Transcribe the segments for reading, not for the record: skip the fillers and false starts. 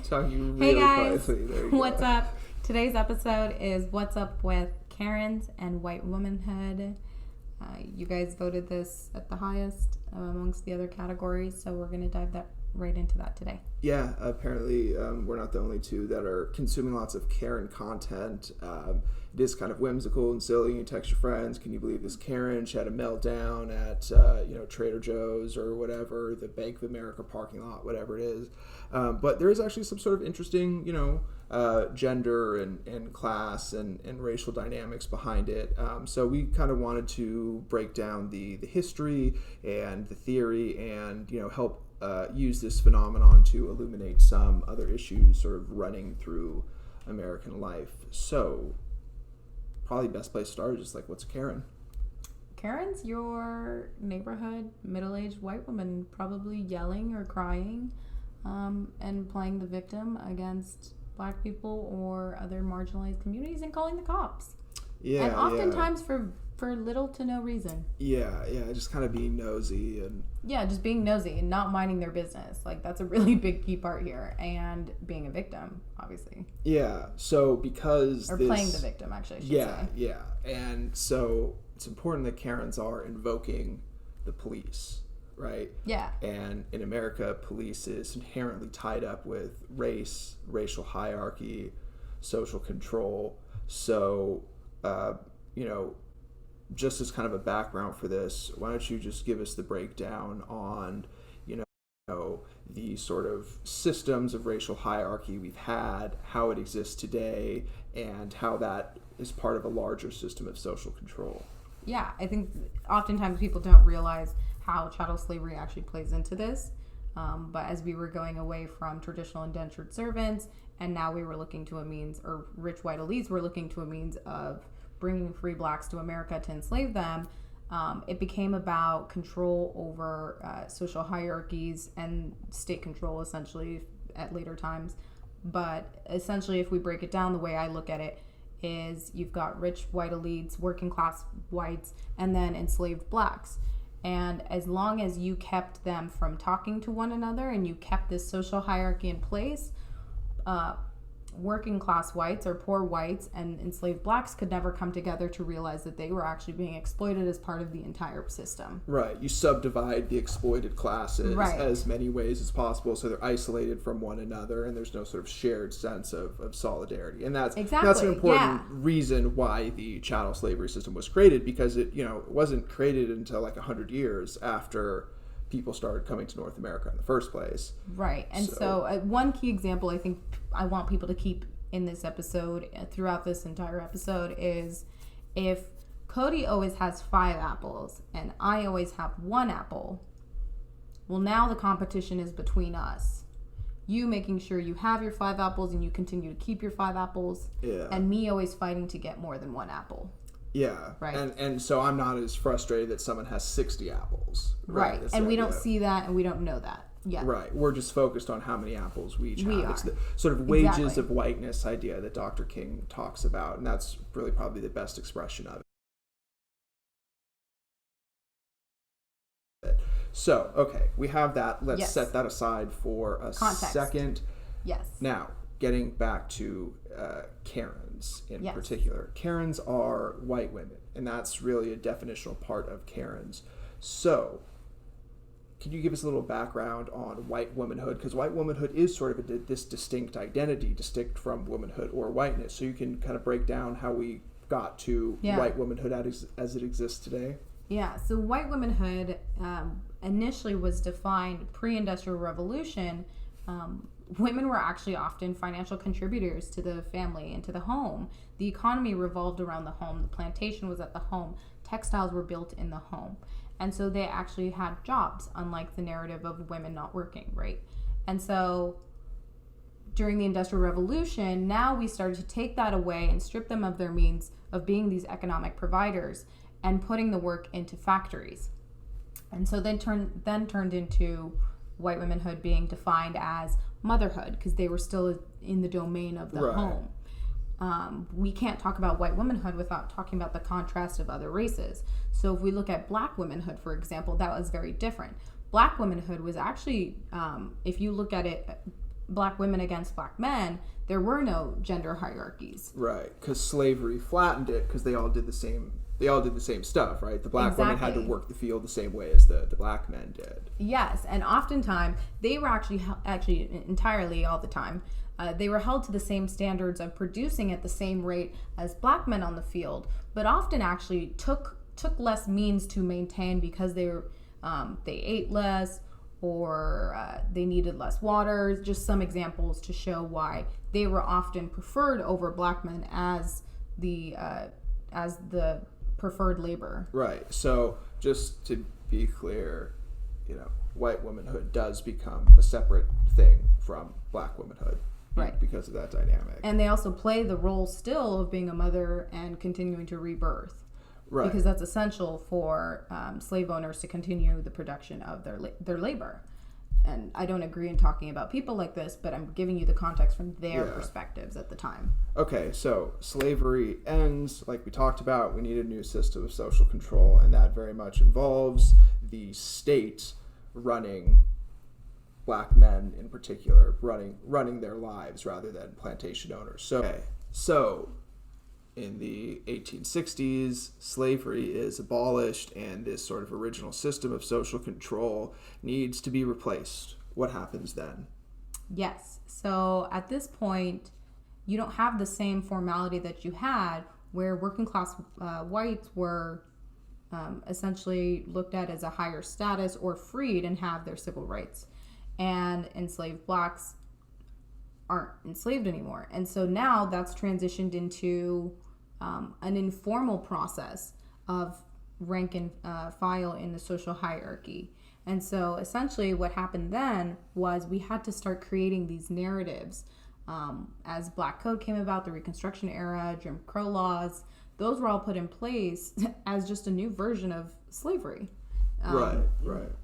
Talking Hey really guys, quietly. There you what's go. up? Today's episode is What's Up with Karens and White Womanhood. You guys voted this at the highest amongst the other categories, so we're going to dive right into that today. Yeah, apparently we're not the only two that are consuming lots of Karen content. It is kind of whimsical and silly. You text your friends, can you believe this Karen? She had a meltdown at Trader Joe's or whatever, the Bank of America parking lot, whatever it is. But there is actually some sort of interesting, gender and class and racial dynamics behind it. So we kind of wanted to break down the history and the theory and, help use this phenomenon to illuminate some other issues sort of running through American life. So probably best place to start is just like, what's a Karen? Karen's your neighborhood middle-aged white woman probably yelling or crying and playing the victim against black people or other marginalized communities and calling the cops. Yeah, and oftentimes for little to no reason. Yeah, just kind of being nosy and... Yeah, just being nosy and not minding their business. Like, that's a really big key part here. And being a victim, obviously. Yeah, so because Or playing the victim, actually, I should say. Yeah. And so it's important that Karens are invoking the police, right? Yeah. And in America, police is inherently tied up with race, racial hierarchy, social control. So, just as kind of a background for this, why don't you just give us the breakdown on, the sort of systems of racial hierarchy we've had, how it exists today, and how that is part of a larger system of social control. Yeah, I think oftentimes people don't realize how chattel slavery actually plays into this. But as we were going away from traditional indentured servants, and now we were looking to a means, or rich white elites were looking to a means of bringing free blacks to America to enslave them, it became about control over social hierarchies and state control, essentially, at later times. But essentially, if we break it down, the way I look at it is you've got rich white elites, working class whites, and then enslaved blacks. And as long as you kept them from talking to one another and you kept this social hierarchy in place, working class whites or poor whites and enslaved blacks could never come together to realize that they were actually being exploited as part of the entire system. Right. You subdivide the exploited classes as many ways as possible so they're isolated from one another and there's no sort of shared sense of solidarity. And that's an important reason why the chattel slavery system was created, because it wasn't created until like 100 years after people started coming to North America in the first place. Right. And so one key example I think I want people to keep in this episode, throughout this entire episode, is if Cody always has 5 apples and I always have 1 apple, well, now the competition is between us. You making sure you have your 5 apples and you continue to keep your 5 apples, and me always fighting to get more than 1 apple. Yeah, right. And so I'm not as frustrated that someone has 60 apples. Right. And we don't see that and we don't know that yet. Right. We're just focused on how many apples we each have. It's the sort of wages of whiteness idea that Dr. King talks about, and that's really probably the best expression of it. So, okay, we have that. Let's set that aside for a second. Yes. Now, getting back to Karens in particular. Karens are white women, and that's really a definitional part of Karens. So, can you give us a little background on white womanhood? Because white womanhood is sort of this distinct identity, distinct from womanhood or whiteness. So you can kind of break down how we got to white womanhood as it exists today. Yeah, so white womanhood initially was defined pre-industrial revolution. Women were actually often financial contributors to the family and to the home. The economy revolved around the home. The plantation was at the home. Textiles were built in the home. And so they actually had jobs, unlike the narrative of women not working, right? And so during the Industrial Revolution, now we started to take that away and strip them of their means of being these economic providers and putting the work into factories. And so then turned into white womanhood being defined as motherhood, because they were still in the domain of the home. We can't talk about white womanhood without talking about the contrast of other races. So if we look at black womanhood, for example, that was very different. Black womanhood was actually, if you look at it black women against black men, there were no gender hierarchies. Right, because slavery flattened it because they all did the same. They all did the same stuff, right? The black women had to work the field the same way as the black men did. Yes, and oftentimes they were actually entirely all the time, they were held to the same standards of producing at the same rate as black men on the field, but often actually took less means to maintain because they ate less, or they needed less water. Just some examples to show why they were often preferred over black men as the preferred labor. Right. So just to be clear, white womanhood does become a separate thing from black womanhood. Right. Because of that dynamic. And they also play the role still of being a mother and continuing to rebirth. Right. Because that's essential for slave owners to continue the production of their labor. And I don't agree in talking about people like this, but I'm giving you the context from their perspectives at the time. Okay, so slavery ends, like we talked about. We need a new system of social control, and that very much involves the state running black men in particular, running their lives rather than plantation owners. So in the 1860s, slavery is abolished, and this sort of original system of social control needs to be replaced. What happens then? Yes. So at this point, you don't have the same formality that you had where working class whites were essentially looked at as a higher status or freed and have their civil rights. And enslaved blacks aren't enslaved anymore. And so now that's transitioned into an informal process of rank and file in the social hierarchy. And so essentially what happened then was we had to start creating these narratives. As Black Code came about, the Reconstruction era, Jim Crow laws, those were all put in place as just a new version of slavery. Right.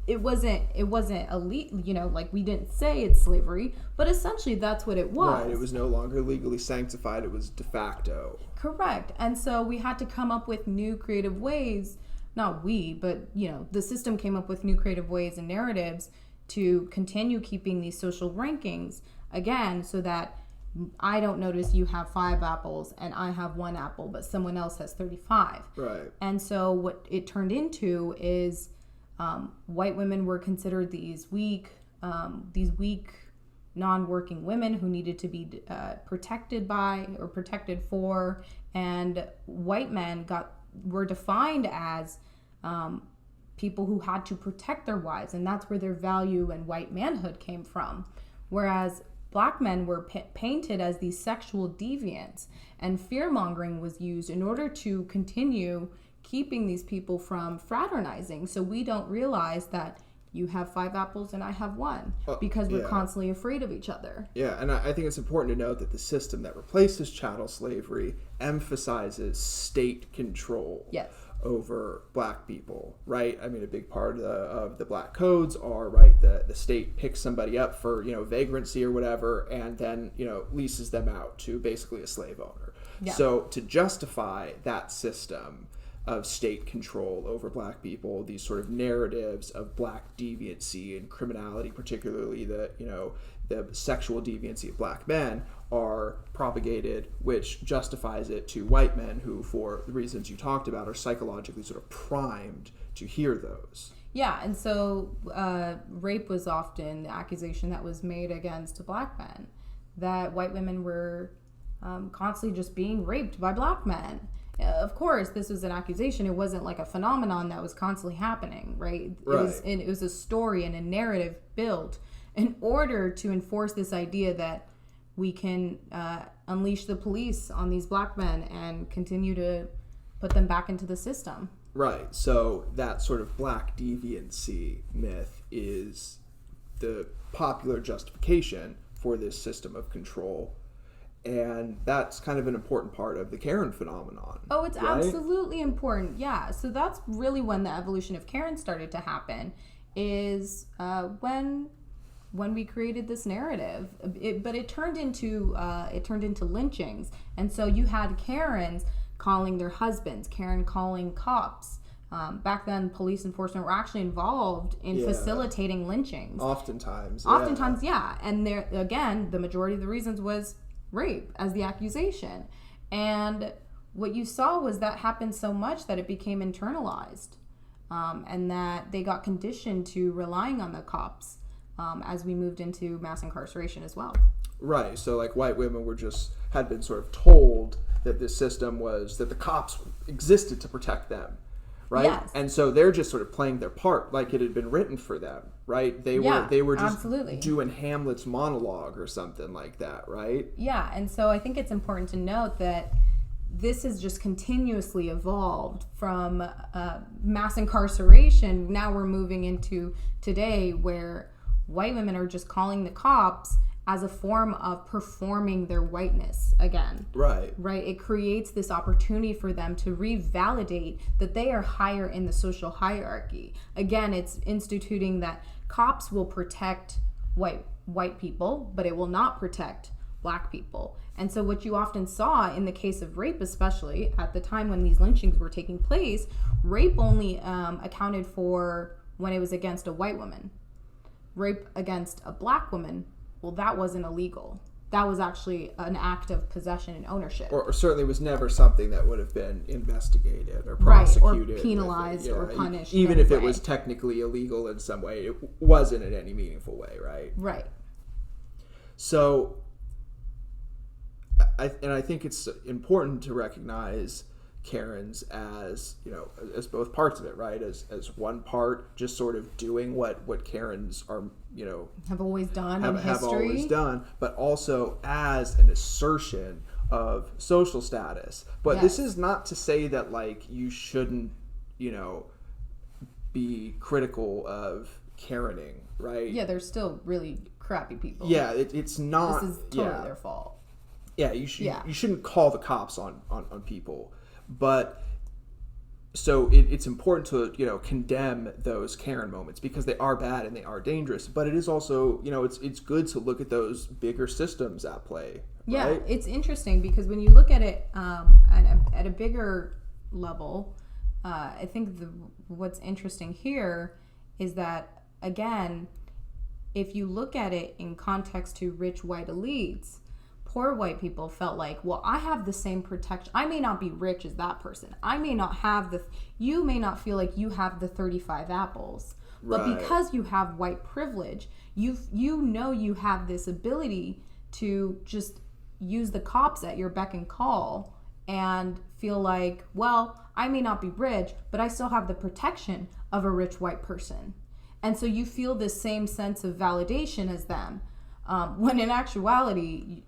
It wasn't elite, like we didn't say it's slavery, but essentially that's what it was. Right, it was no longer legally sanctified, it was de facto. Correct. And so we had to come up with new creative ways, not we, but the system came up with new creative ways and narratives to continue keeping these social rankings, again, so that I don't notice you have 5 apples and I have 1 apple, but someone else has 35. Right. And so what it turned into is white women were considered these weak non-working women who needed to be protected by or protected for, and white men were defined as people who had to protect their wives, and that's where their value and white manhood came from. Whereas black men were painted as these sexual deviants, and fear-mongering was used in order to continue keeping these people from fraternizing. So we don't realize that you have 5 apples and I have 1 because we're constantly afraid of each other. Yeah, and I think it's important to note that the system that replaces chattel slavery emphasizes state control over black people, right? I mean, a big part of the black codes are, right, the state picks somebody up for, vagrancy or whatever, and then, leases them out to basically a slave owner. Yeah. So to justify that system of state control over black people, these sort of narratives of black deviancy and criminality, particularly the sexual deviancy of black men, are propagated, which justifies it to white men who, for the reasons you talked about, are psychologically sort of primed to hear those. Yeah, and so rape was often the accusation that was made against black men, that white women were constantly just being raped by black men. Of course, this was an accusation. It wasn't like a phenomenon that was constantly happening, right? It was a story and a narrative built in order to enforce this idea that we can unleash the police on these black men and continue to put them back into the system. Right. So that sort of black deviancy myth is the popular justification for this system of control. And that's kind of an important part of the Karen phenomenon. Oh, it's right? Absolutely important. Yeah. So that's really when the evolution of Karen started to happen, is when we created this narrative. But it turned into lynchings. And so you had Karens calling their husbands, Karen calling cops, back then police enforcement were actually involved in facilitating lynchings. Oftentimes, yeah. And there, again, the majority of the reasons was rape as the accusation. And what you saw was that happened so much that it became internalized, and that they got conditioned to relying on the cops as we moved into mass incarceration as well. Right. So like white women had been sort of told that this system that the cops existed to protect them. Right. Yes. And so they're just sort of playing their part like it had been written for them. Right. They were just absolutely doing Hamlet's monologue or something like that. Right. Yeah. And so I think it's important to note that this has just continuously evolved from mass incarceration. Now we're moving into today where white women are just calling the cops as a form of performing their whiteness again. Right. It creates this opportunity for them to revalidate that they are higher in the social hierarchy. Again, it's instituting that cops will protect white people, but it will not protect black people. And so what you often saw in the case of rape, especially at the time when these lynchings were taking place, rape only accounted for when it was against a white woman. Rape against a black woman, well, that wasn't illegal. That was actually an act of possession and ownership. Or certainly was never something that would have been investigated or prosecuted. Or penalized or punished. Even if it was technically illegal in some way, it wasn't in any meaningful way, right? Right. So, I think it's important to recognize Karens as, as both parts of it, right? As one part, just sort of doing what Karens are, have always done have always done, but also as an assertion of social status. But this is not to say that like you shouldn't, be critical of Karening, right? Yeah, they're still really crappy people. Yeah, it's not. This is totally their fault. Yeah, you shouldn't call the cops on people. But so it's important to condemn those Karen moments because they are bad and they are dangerous. But it is also it's good to look at those bigger systems at play. Yeah, right? It's interesting because when you look at it at a bigger level, I think what's interesting here is that again, if you look at it in context to rich white elites, poor white people felt like, well, I have the same protection. I may not be rich as that person. I may not have you may not feel like you have the 35 apples. But because you have white privilege, you have this ability to just use the cops at your beck and call and feel like, well, I may not be rich, but I still have the protection of a rich white person. And so you feel this same sense of validation as them. When in actuality,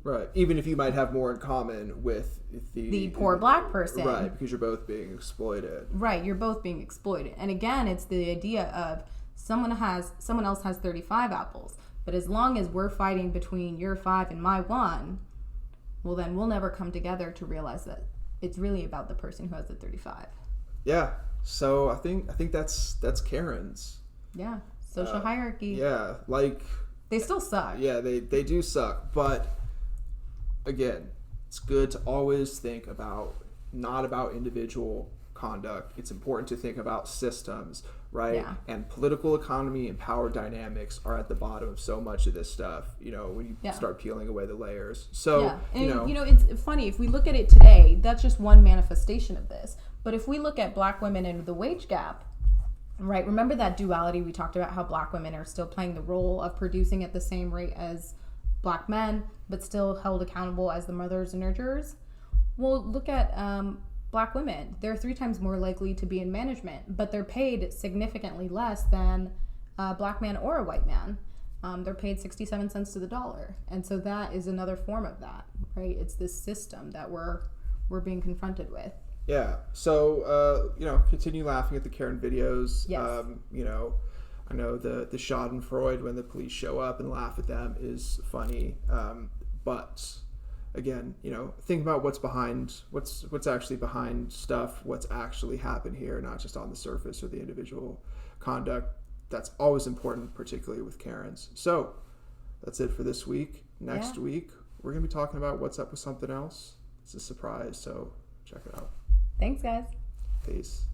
right, even if you might have more in common with the poor black person, right, because you're both being exploited. Right, you're both being exploited. And again, it's the idea of someone else has 35 apples, but as long as we're fighting between your 5 and my 1, well, then we'll never come together to realize that it's really about the person who has the 35. Yeah. So I think that's Karens. Yeah, social hierarchy. Yeah, like. They still suck. Yeah, they do suck. But again, it's good to always think not about individual conduct. It's important to think about systems, right? Yeah. And political economy and power dynamics are at the bottom of so much of this stuff, when you start peeling away the layers. So, it's funny. If we look at it today, that's just one manifestation of this. But if we look at black women and the wage gap, right, remember that duality we talked about, how black women are still playing the role of producing at the same rate as black men, but still held accountable as the mothers and nurturers? Well, look at black women. They're 3 times more likely to be in management, but they're paid significantly less than a black man or a white man. They're paid 67 cents to the dollar. And so that is another form of that, right? It's this system that we're being confronted with. Yeah. So, continue laughing at the Karen videos. Yes. I know the Schadenfreude when the police show up and laugh at them is funny. But again, think about what's actually behind stuff, what's actually happened here, not just on the surface or the individual conduct. That's always important, particularly with Karens. So that's it for this week. Next week, we're going to be talking about what's up with something else. It's a surprise. So check it out. Thanks, guys. Peace.